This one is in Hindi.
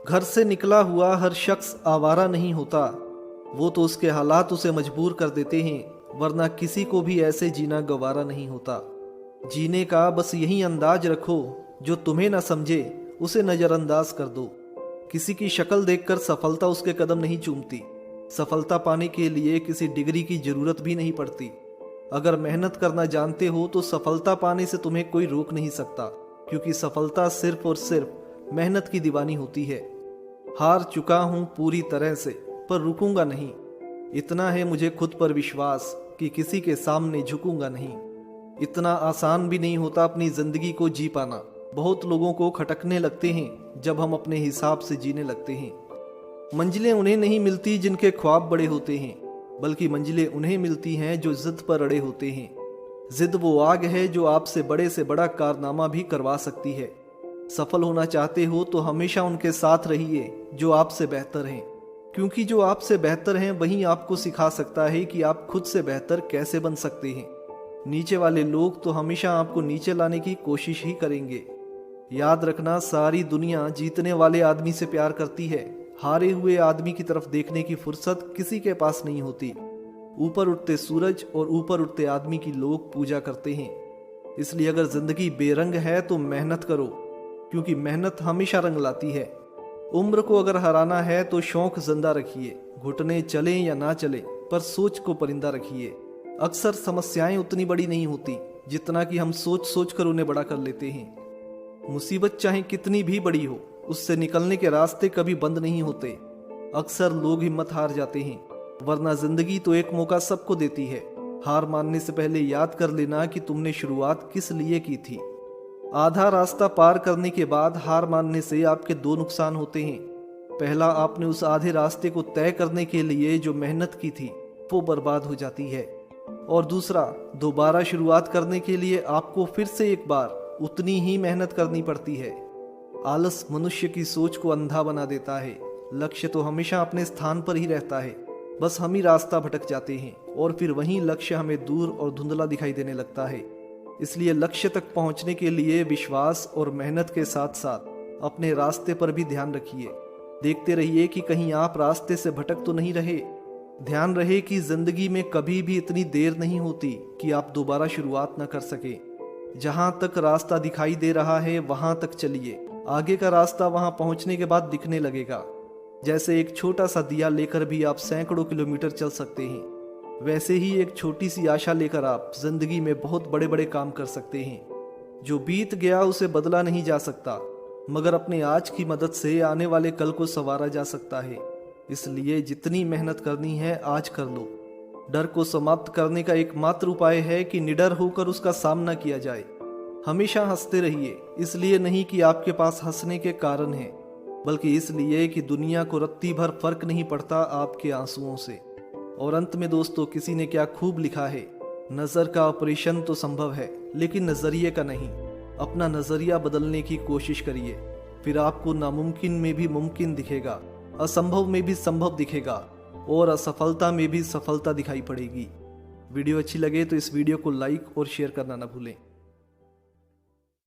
घर से निकला हुआ हर शख्स आवारा नहीं होता, वो तो उसके हालात उसे मजबूर कर देते हैं, वरना किसी को भी ऐसे जीना गवारा नहीं होता। जीने का बस यही अंदाज रखो, जो तुम्हें ना समझे उसे नज़रअंदाज कर दो। किसी की शक्ल देखकर सफलता उसके कदम नहीं चूमती। सफलता पाने के लिए किसी डिग्री की जरूरत भी नहीं पड़ती। अगर मेहनत करना जानते हो तो सफलता पाने से तुम्हें कोई रोक नहीं सकता, क्योंकि सफलता सिर्फ और सिर्फ मेहनत की दीवानी होती है। हार चुका हूं पूरी तरह से, पर रुकूंगा नहीं। इतना है मुझे खुद पर विश्वास कि किसी के सामने झुकूंगा नहीं। इतना आसान भी नहीं होता अपनी जिंदगी को जी पाना। बहुत लोगों को खटकने लगते हैं जब हम अपने हिसाब से जीने लगते हैं। मंजिलें उन्हें नहीं मिलती जिनके ख्वाब बड़े होते हैं, बल्कि मंजिलें उन्हें मिलती हैं जो जिद पर अड़े होते हैं। जिद वो आग है जो आपसे बड़े से बड़ा कारनामा भी करवा सकती है। सफल होना चाहते हो तो हमेशा उनके साथ रहिए जो आपसे बेहतर हैं, क्योंकि जो आपसे बेहतर हैं वही आपको सिखा सकता है कि आप खुद से बेहतर कैसे बन सकते हैं। नीचे वाले लोग तो हमेशा आपको नीचे लाने की कोशिश ही करेंगे। याद रखना, सारी दुनिया जीतने वाले आदमी से प्यार करती है। हारे हुए आदमी की तरफ देखने की फुर्सत किसी के पास नहीं होती। ऊपर उठते सूरज और ऊपर उठते आदमी की लोग पूजा करते हैं। इसलिए अगर जिंदगी बेरंग है तो मेहनत करो, क्योंकि मेहनत हमेशा रंग लाती है। उम्र को अगर हराना है तो शौक जिंदा रखिए। घुटने चले या ना चले, पर सोच को परिंदा रखिए। अक्सर समस्याएं उतनी बड़ी नहीं होती जितना कि हम सोच सोच कर उन्हें बड़ा कर लेते हैं। मुसीबत चाहे कितनी भी बड़ी हो, उससे निकलने के रास्ते कभी बंद नहीं होते। अक्सर लोग हिम्मत हार जाते हैं, वरना जिंदगी तो एक मौका सबको देती है। हार मानने से पहले याद कर लेना कि तुमने शुरुआत किस लिए की थी। आधा रास्ता पार करने के बाद हार मानने से आपके दो नुकसान होते हैं। पहला, आपने उस आधे रास्ते को तय करने के लिए जो मेहनत की थी वो बर्बाद हो जाती है। और दूसरा, दोबारा शुरुआत करने के लिए आपको फिर से एक बार उतनी ही मेहनत करनी पड़ती है। आलस मनुष्य की सोच को अंधा बना देता है। लक्ष्य तो हमेशा अपने स्थान पर ही रहता है, बस हम ही रास्ता भटक जाते हैं और फिर वहीं लक्ष्य हमें दूर और धुंधला दिखाई देने लगता है। इसलिए लक्ष्य तक पहुंचने के लिए विश्वास और मेहनत के साथ साथ अपने रास्ते पर भी ध्यान रखिए। देखते रहिए कि कहीं आप रास्ते से भटक तो नहीं रहे। ध्यान रहे कि जिंदगी में कभी भी इतनी देर नहीं होती कि आप दोबारा शुरुआत न कर सके। जहां तक रास्ता दिखाई दे रहा है वहां तक चलिए। आगे का रास्ता वहां पहुंचने के बाद दिखने लगेगा। जैसे एक छोटा सा दिया लेकर भी आप सैकड़ों किलोमीटर चल सकते हैं, वैसे ही एक छोटी सी आशा लेकर आप जिंदगी में बहुत बड़े बड़े काम कर सकते हैं। जो बीत गया उसे बदला नहीं जा सकता, मगर अपने आज की मदद से आने वाले कल को संवारा जा सकता है। इसलिए जितनी मेहनत करनी है आज कर लो। डर को समाप्त करने का एकमात्र उपाय है कि निडर होकर उसका सामना किया जाए। हमेशा हंसते रहिए, इसलिए नहीं कि आपके पास हंसने के कारण है, बल्कि इसलिए कि दुनिया को रत्ती भर फर्क नहीं पड़ता आपके आंसुओं से। और अंत में दोस्तों, किसी ने क्या खूब लिखा है, नज़र का ऑपरेशन तो संभव है लेकिन नज़रिए का नहीं। अपना नज़रिया बदलने की कोशिश करिए, फिर आपको नामुमकिन में भी मुमकिन दिखेगा, असंभव में भी संभव दिखेगा और असफलता में भी सफलता दिखाई पड़ेगी। वीडियो अच्छी लगे तो इस वीडियो को लाइक और शेयर करना ना भूलें।